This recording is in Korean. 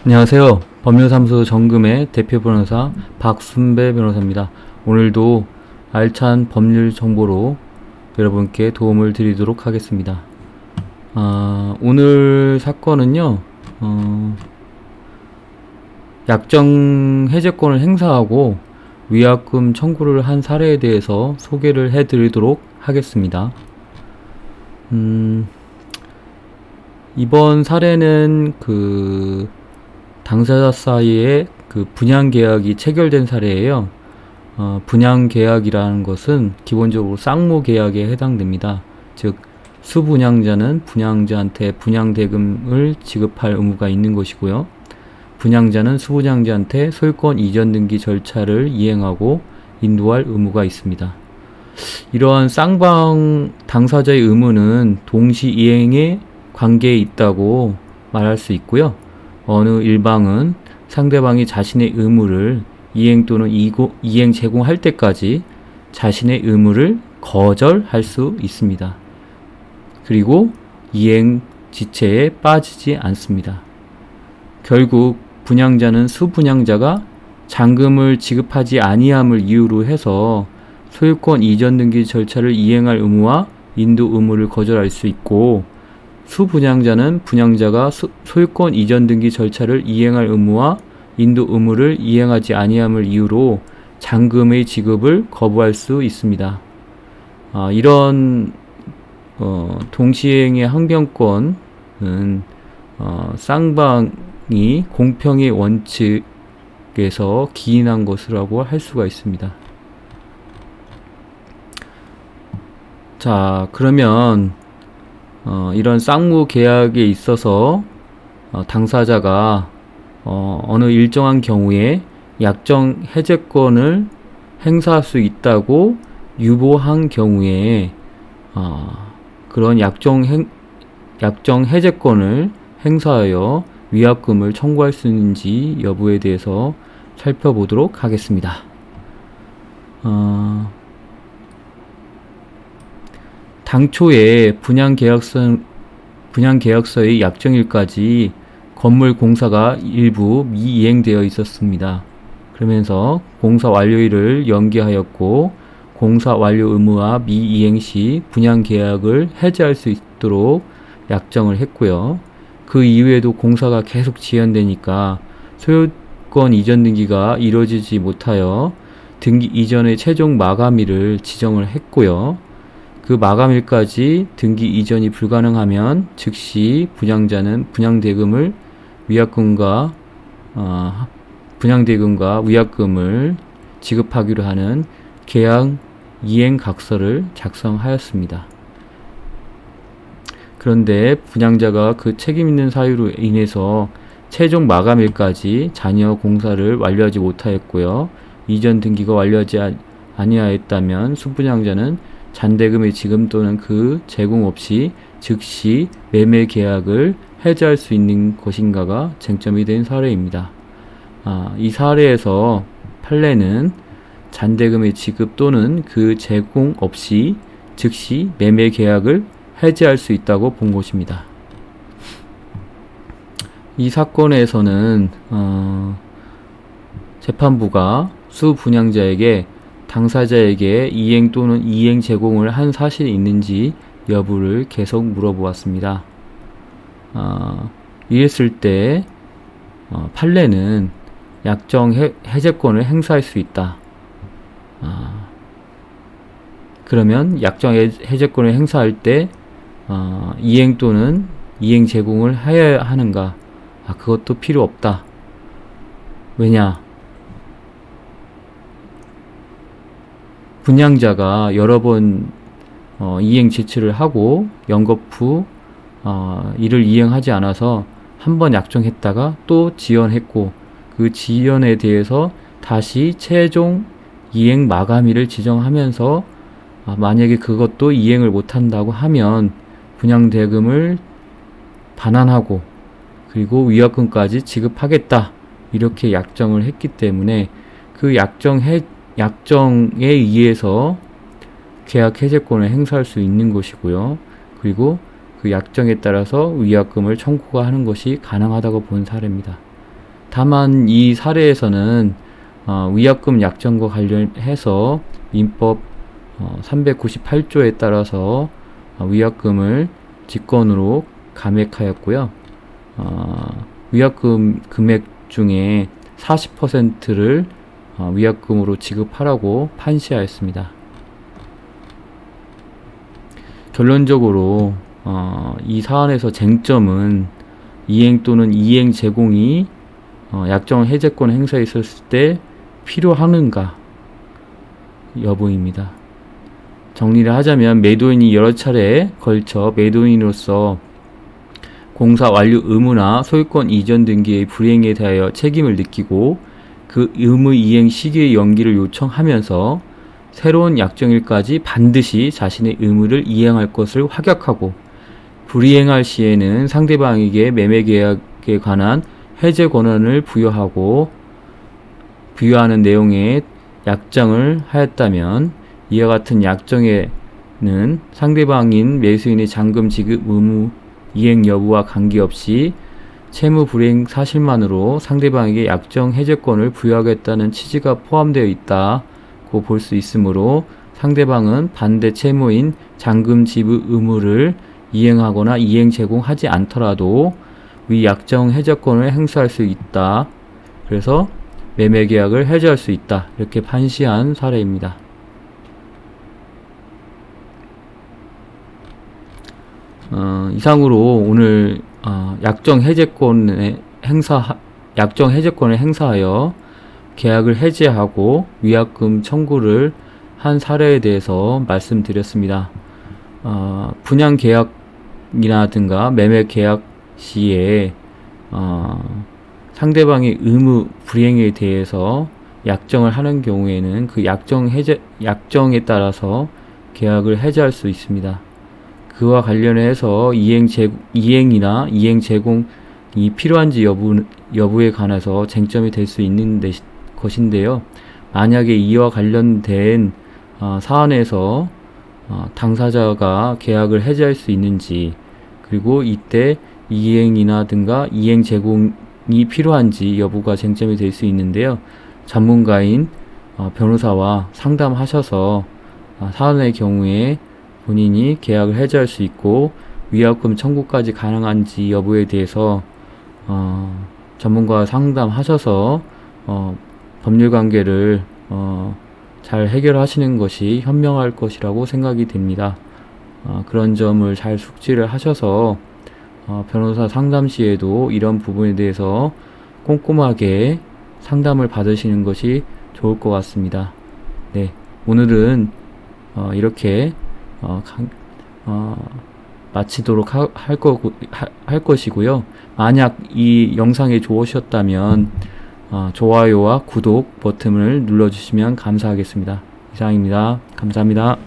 안녕하세요. 법률사무소 정금의 대표 변호사 박순배 변호사입니다. 오늘도 알찬 법률 정보로 여러분께 도움을 드리도록 하겠습니다. 오늘 사건은요, 약정 해제권을 행사하고 위약금 청구를 한 사례에 대해서 소개를 해드리도록 하겠습니다. 이번 사례는 당사자 사이에 분양 계약이 체결된 사례예요. 분양 계약이라는 것은 기본적으로 쌍무 계약에 해당됩니다. 즉, 수분양자는 분양자한테 분양 대금을 지급할 의무가 있는 것이고요. 분양자는 수분양자한테 소유권 이전 등기 절차를 이행하고 인도할 의무가 있습니다. 이러한 쌍방 당사자의 의무는 동시 이행에 관계에 있다고 말할 수 있고요. 어느 일방은 상대방이 자신의 의무를 이행 또는 이행 제공할 때까지 자신의 의무를 거절할 수 있습니다. 그리고 이행 지체에 빠지지 않습니다. 결국 분양자는 수분양자가 잔금을 지급하지 아니함을 이유로 해서 소유권 이전 등기 절차를 이행할 의무와 인도 의무를 거절할 수 있고, 수분양자는 분양자가 소유권 이전 등기 절차를 이행할 의무와 인도 의무를 이행하지 아니함을 이유로 잔금의 지급을 거부할 수 있습니다. 이런 동시행의 항변권은 쌍방이 공평의 원칙에서 기인한 것이라고 할 수가 있습니다. 자, 그러면 이런 쌍무 계약에 있어서 당사자가 어느 일정한 경우에 약정 해제권을 행사할 수 있다고 유보한 경우에 그런 약정 해제권을 행사하여 위약금을 청구할 수 있는지 여부에 대해서 살펴보도록 하겠습니다. 당초에 분양계약서의 약정일까지 건물 공사가 일부 미이행되어 있었습니다. 그러면서 공사 완료일을 연기하였고, 공사 완료 의무와 미이행 시 분양계약을 해지할 수 있도록 약정을 했고요. 그 이후에도 공사가 계속 지연되니까 소유권 이전 등기가 이루어지지 못하여 등기 이전의 최종 마감일을 지정을 했고요. 그 마감일까지 등기 이전이 불가능하면 즉시 분양자는 분양대금과 위약금을 지급하기로 하는 계약 이행각서를 작성하였습니다. 그런데 분양자가 그 책임 있는 사유로 인해서 최종 마감일까지 잔여 공사를 완료하지 못하였고요. 이전 등기가 완료하지 아니하였다면 수분양자는 잔대금의 지급 또는 그 제공 없이 즉시 매매 계약을 해지할 수 있는 것인가가 쟁점이 된 사례입니다. 이 사례에서 판례는 잔대금의 지급 또는 그 제공 없이 즉시 매매 계약을 해지할 수 있다고 본 것입니다. 이 사건에서는 재판부가 수분양자에게 당사자에게 이행 또는 이행 제공을 한 사실이 있는지 여부를 계속 물어보았습니다. 이랬을 때 판례는 약정 해제권을 행사할 수 있다. 그러면 약정 해제권을 행사할 때 이행 또는 이행 제공을 해야 하는가? 그것도 필요 없다. 왜냐? 분양자가 여러 번 이행 제출을 하고 연겁 후 이를 이행하지 않아서 한 번 약정했다가 또 지연했고, 그 지연에 대해서 다시 최종 이행 마감일을 지정하면서 만약에 그것도 이행을 못한다고 하면 분양대금을 반환하고 그리고 위약금까지 지급하겠다, 이렇게 약정을 했기 때문에 그 약정에 의해서 계약 해제권을 행사할 수 있는 것이고요. 그리고 그 약정에 따라서 위약금을 청구가 하는 것이 가능하다고 본 사례입니다. 다만 이 사례에서는 위약금 약정과 관련해서 민법 398조에 따라서 위약금을 직권으로 감액하였고요. 위약금 금액 중에 40%를 위약금으로 지급하라고 판시하였습니다. 결론적으로 이 사안에서 쟁점은 이행 또는 이행 제공이 약정 해제권 행사에 있었을 때 필요하는가 여부입니다. 정리를 하자면 매도인이 여러 차례에 걸쳐 매도인으로서 공사 완료 의무나 소유권 이전 등기의 불이행에 대하여 책임을 느끼고 그 의무 이행 시기의 연기를 요청하면서 새로운 약정일까지 반드시 자신의 의무를 이행할 것을 확약하고 불이행할 시에는 상대방에게 매매계약에 관한 해제 권한을 부여하는 내용의 약정을 하였다면 이와 같은 약정에는 상대방인 매수인의 잔금 지급 의무 이행 여부와 관계없이 채무 불이행 사실만으로 상대방에게 약정 해제권을 부여하겠다는 취지가 포함되어 있다고 볼 수 있으므로 상대방은 반대 채무인 잔금 지급 의무를 이행하거나 이행 제공하지 않더라도 위 약정 해제권을 행사할 수 있다. 그래서 매매계약을 해제할 수 있다. 이렇게 판시한 사례입니다. 이상으로 오늘 약정 해제권을 행사하여 계약을 해지하고 위약금 청구를 한 사례에 대해서 말씀드렸습니다. 분양 계약이라든가 매매 계약 시에 상대방의 의무 불이행에 대해서 약정을 하는 경우에는 그 약정에 따라서 계약을 해지할 수 있습니다. 그와 관련해서 이행이나 이행 제공이 필요한지 여부에 관해서 쟁점이 될 수 있는 것인데요. 만약에 이와 관련된 사안에서 당사자가 계약을 해지할 수 있는지, 그리고 이때 이행이나든가 이행 제공이 필요한지 여부가 쟁점이 될 수 있는데요. 전문가인 변호사와 상담하셔서 사안의 경우에 본인이 계약을 해지할 수 있고 위약금 청구까지 가능한지 여부에 대해서 전문가와 상담하셔서 법률 관계를 잘 해결하시는 것이 현명할 것이라고 생각이 됩니다. 그런 점을 잘 숙지를 하셔서 변호사 상담 시에도 이런 부분에 대해서 꼼꼼하게 상담을 받으시는 것이 좋을 것 같습니다. 네, 오늘은 이렇게 마치도록 할 것이고요. 만약 이 영상이 좋으셨다면 좋아요와 구독 버튼을 눌러주시면 감사하겠습니다. 이상입니다. 감사합니다.